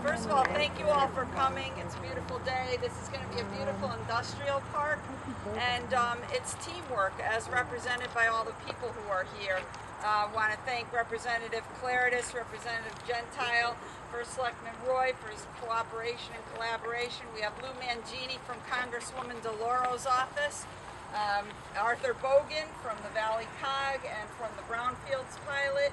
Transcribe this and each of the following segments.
First of all, thank you all for coming. It's a beautiful day. This is going to be a beautiful industrial park, and it's teamwork as represented by all the people who are here. I want to thank Representative Claridis, Representative Gentile, First Selectman Roy for his cooperation and collaboration. We have Lou Mangini from Congresswoman DeLauro's office, Arthur Bogan from the Valley COG and from the Brownfields pilot,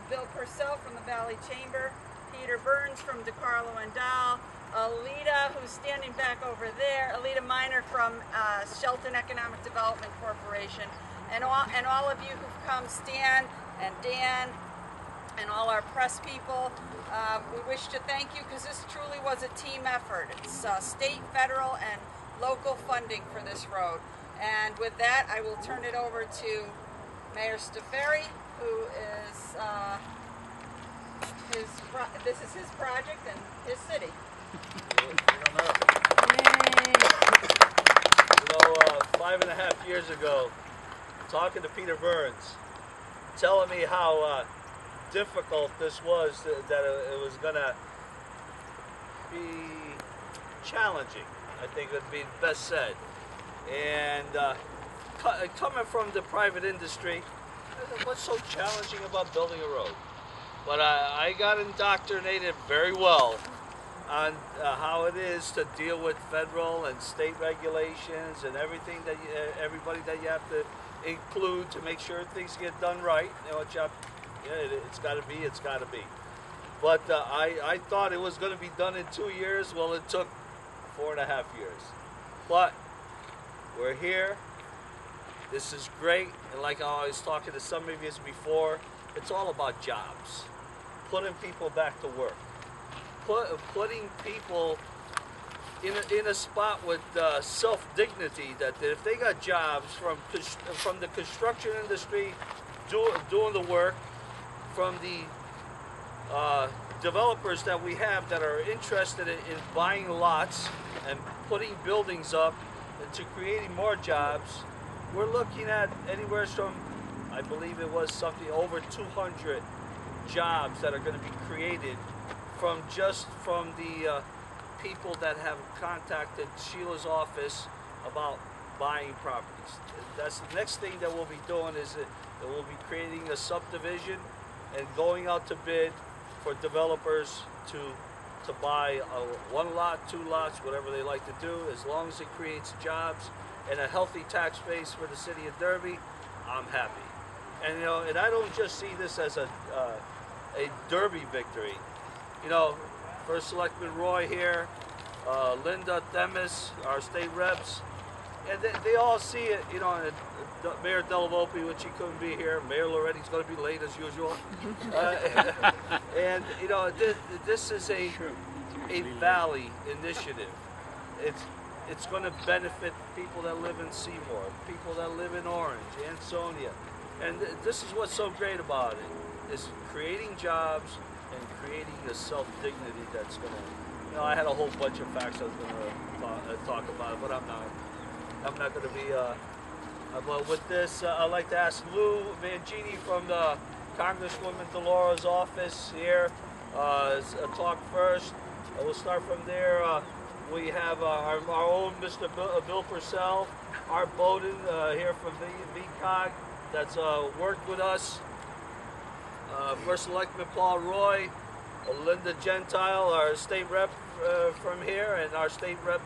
Bill Purcell from the Valley Chamber, Peter Burns from DeCarlo and Dahl, Alita, who's standing back over there, Alita Miner from Shelton Economic Development Corporation, and all of you who've come, Stan and Dan, and all our press people. We wish to thank you because this truly was a team effort. It's state, federal, and local funding for this road. And with that, I will turn it over to Mayor Staferi, who is this is his project and his city. You know, 5.5 years ago, talking to Peter Burns, telling me how difficult this was, that it was going to be challenging, I think would be best said. And coming from the private industry, what's so challenging about building a road? But I got indoctrinated very well on how it is to deal with federal and state regulations and everything that everybody that you have to include to make sure things get done right. You know, it's got to be, it's got to be. But I thought it was going to be done in 2 years. Well, it took 4.5 years. But we're here. This is great. And like I was talking to some of you before, it's all about jobs. Putting people back to work. Putting people in a spot with self-dignity, that if they got jobs from the construction industry doing the work, from the developers that we have that are interested in buying lots and putting buildings up and to creating more jobs, we're looking at anywhere from, I believe it was something over 200 jobs that are going to be created from the people that have contacted Sheila's office about buying properties. That's the next thing that we'll be doing, is that we'll be creating a subdivision and going out to bid for developers to buy one lot, 2 lots, whatever they like to do, as long as it creates jobs and a healthy tax base for the city of Derby. I'm happy. And you know, and I don't just see this as a Derby victory. You know, First Selectman Roy here, Linda Themis, our state reps, and they all see it. You know, and Mayor Delavolpe, which he couldn't be here. Mayor Loretti's going to be late as usual. And you know, this is a valley initiative. It's going to benefit people that live in Seymour, people that live in Orange, Ansonia. And this is what's so great about it, is creating jobs and creating the self-dignity that's going to, you know, I had a whole bunch of facts I was going to talk about, but I'm not going to be, but with this, I'd like to ask Lou Mangini from the Congresswoman DeLauro's office here, talk first. We'll start from there. We have our own Mr. Bill Purcell, Art Bowden here from VCOG, that's worked with us. First Selectman Paul Roy, Linda Gentile, our state rep from here, and our state rep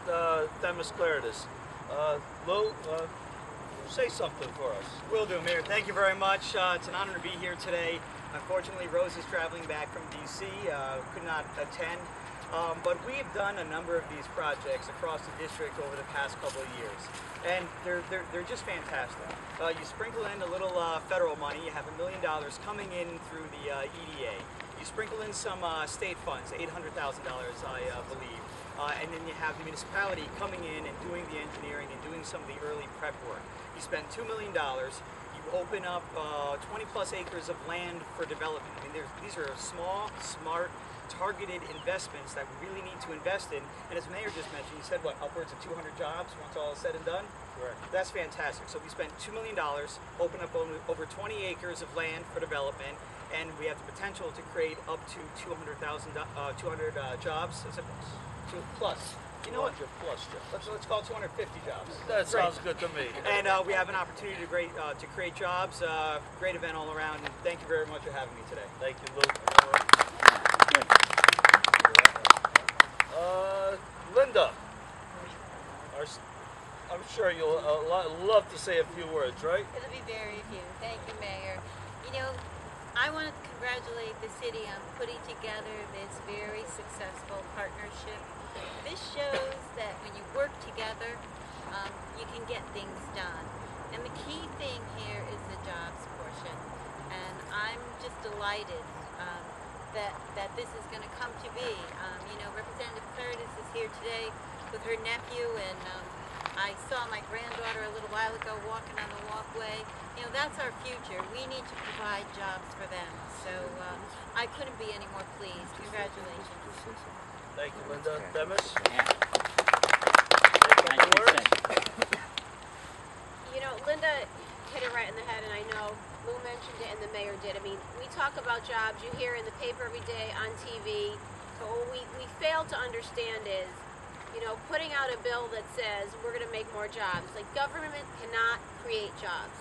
Themis Claridis. Lou, say something for us. Will do, Mayor. Thank you very much. It's an honor to be here today. Unfortunately, Rose is traveling back from D.C., could not attend. But we've done a number of these projects across the district over the past couple of years, and they're just fantastic. You sprinkle in a little federal money. You have $1 million coming in through the EDA. You sprinkle in some state funds, $800,000, I believe, and then you have the municipality coming in and doing the engineering and doing some of the early prep work. You spend $2 million. You open up 20-plus acres of land for development. I mean, these are small, smart, targeted investments that we really need to invest in. And as Mayor just mentioned, he said, what, upwards of 200 jobs once all is said and done? Correct. That's fantastic. So we spent $2 million, opened up over 20 acres of land for development, and we have the potential to create up to 200 jobs. Is it plus? You know what? 200 plus jobs. Let's call it 250 jobs. That sounds good to me. And we have an opportunity to create jobs. Great event all around. And thank you very much for having me today. Thank you, Luke. Linda, I'm sure you'll love to say a few words, right? It'll be very few. Thank you, Mayor. You know, I want to congratulate the city on putting together this very successful partnership. This shows that when you work together, you can get things done. And the key thing here is the jobs portion. And I'm just delighted that this is going to come to be. You know, Representative Curtis is here today with her nephew, and I saw my granddaughter a little while ago walking on the walkway. You know, that's our future. We need to provide jobs for them. So I couldn't be any more pleased. Congratulations. Thank you, Linda. Demis? You know, Linda hit it right in the head, and I know Lou mentioned it and the mayor did. I mean, we talk about jobs, you hear in the paper every day, on TV, but what we fail to understand is, you know, putting out a bill that says we're going to make more jobs. Like, government cannot create jobs.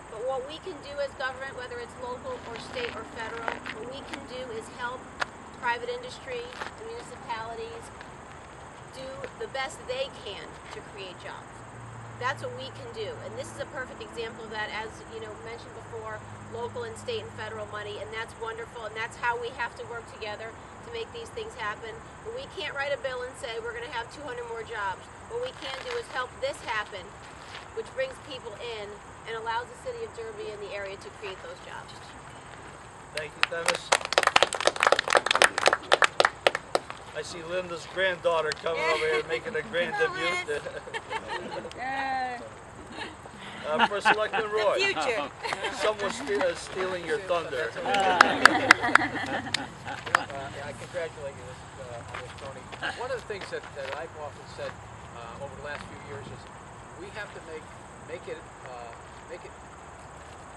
But what we can do as government, whether it's local or state or federal, what we can do is help private industry, the municipalities, do the best they can to create jobs. That's what we can do. And this is a perfect example of that, as you know, mentioned before, local and state and federal money, and that's wonderful, and that's how we have to work together to make these things happen. But we can't write a bill and say we're going to have 200 more jobs. What we can do is help this happen, which brings people in and allows the city of Derby and the area to create those jobs. Thank you, Demis. I see Linda's granddaughter coming over here making a grand debut. For Selectman Roy. Future. Someone's stealing your thunder. I congratulate you on this, Tony. One of the things that I've often said over the last few years is we have to make it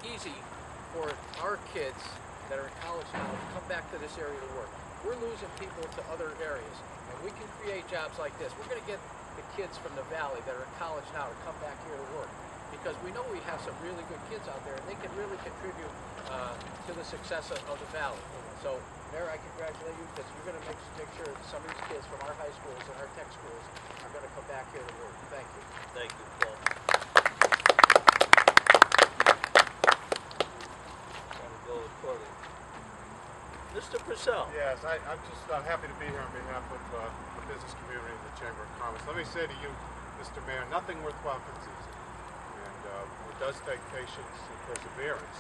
easy for our kids that are in college now to come back to this area to work. We're losing people to other areas, and we can create jobs like this. We're going to get the kids from the valley that are in college now to come back here to work, because we know we have some really good kids out there, and they can really contribute to the success of the valley. So, Mayor, I congratulate you, because you're going to make sure that some of these kids from our high schools and our tech schools are going to come back here to work. Thank you. Thank you, Paul. Mr. Purcell. Yes, I'm happy to be here on behalf of the business community and the Chamber of Commerce. Let me say to you, Mr. Mayor, nothing worthwhile comes easy. And it does take patience and perseverance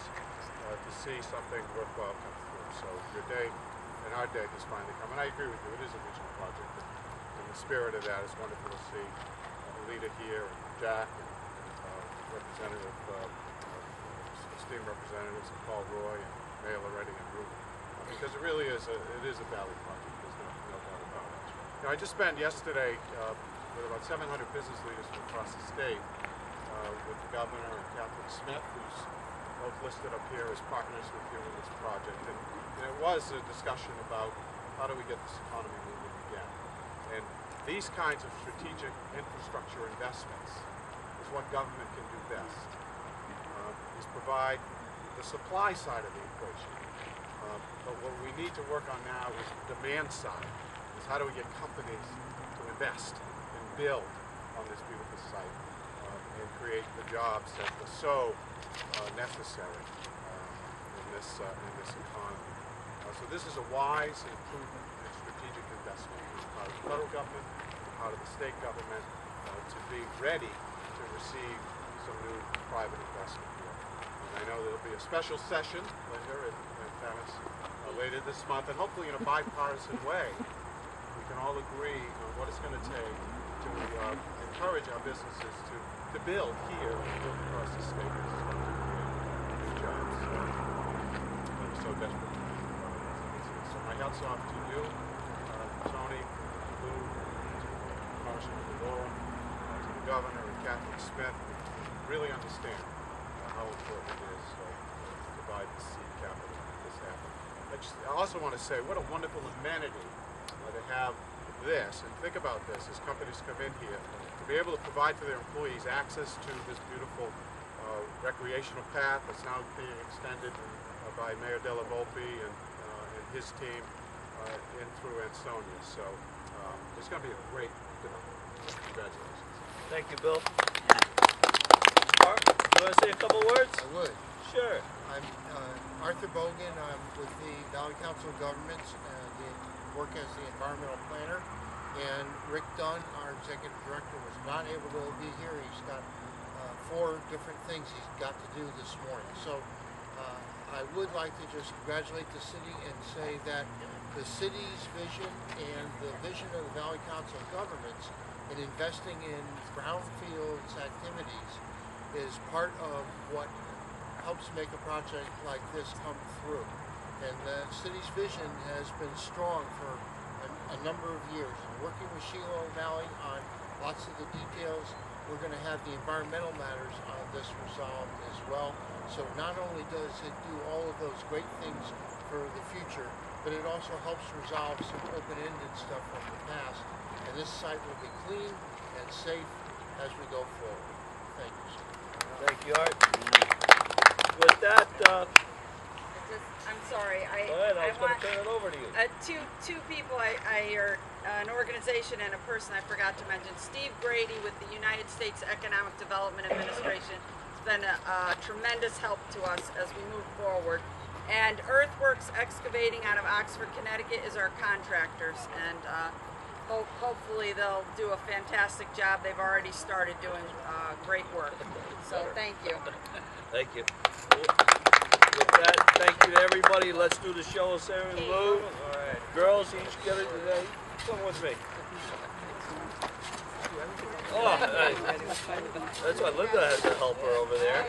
to see something worthwhile come through. So your day and our day has finally come. And I agree with you, it is a regional project. And the spirit of that is wonderful to see. Lita here, and Jack, and Representative, esteemed representatives, and Paul Roy, and Mayor Loretti, and Ruben. Because it really is a valley project. There's no doubt about it. You know, I just spent yesterday with about 700 business leaders from across the state, with the governor and Catherine Smith, who's both listed up here as partners with you in this project. And it was a discussion about how do we get this economy moving again. And these kinds of strategic infrastructure investments is what government can do best. Is provide the supply side of the equation. But what we need to work on now is the demand side, is how do we get companies to invest and build on this beautiful site and create the jobs that are so necessary in this economy. So this is a wise and prudent and strategic investment on the part of the federal government, on the part of the state government, to be ready to receive some new private investment here. And I know there'll be a special session, Linda and Dennis, later this month, and hopefully in a bipartisan way, we can all agree on what it's going to take to encourage our businesses to build here and build across the state. This is going to create new jobs. I'm so desperate to do. So my hats off to you, Tony, to Lou, to Marshall, to Laura, to the governor and Catherine Smith really understand how important it is to provide the seed capital to make this happen. I also want to say what a wonderful amenity to have this, and think about this as companies come in here, to be able to provide for their employees access to this beautiful recreational path that's now being extended by Mayor Della Volpe and his team in through Ansonia. So it's going to be a great development. Congratulations. Thank you, Bill. Art, you want to say a couple words? I would. Sure. I'm Arthur Bogan. I'm with the Valley Council of Governments. Work as the environmental planner. And Rick Dunn, our executive director, was not able to be here. He's got 4 different things he's got to do this morning. So I would like to just congratulate the city and say that the city's vision and the vision of the Valley Council of Governments in investing in brownfields activities is part of what helps make a project like this come through. And the city's vision has been strong for a number of years. And working with Shiloh Valley on lots of the details, we're going to have the environmental matters on this resolved as well. So not only does it do all of those great things for the future, but it also helps resolve some open-ended stuff from the past. And this site will be clean and safe as we go forward. Thank you, sir. Thank you, Art. With that, I'm sorry. go ahead. I was going to turn it over to you. Two people, or an organization and a person I forgot to mention. Steve Grady with the United States Economic Development Administration has been a tremendous help to us as we move forward. And Earthworks Excavating out of Oxford, Connecticut is our contractors, and hopefully they'll do a fantastic job. They've already started doing great work. So thank you. Thank you. With that, thank you to everybody. Let's do the show of Sarah and Lou. All right. Girls, each get it. Come with me. Oh, that's why Linda has to help her over there.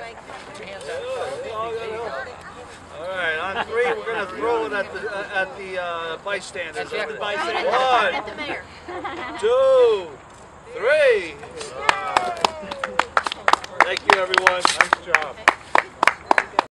All right, on 3, we're going to throw it at the bystanders over there. 1, 2, 3. Thank you, everyone. Nice job.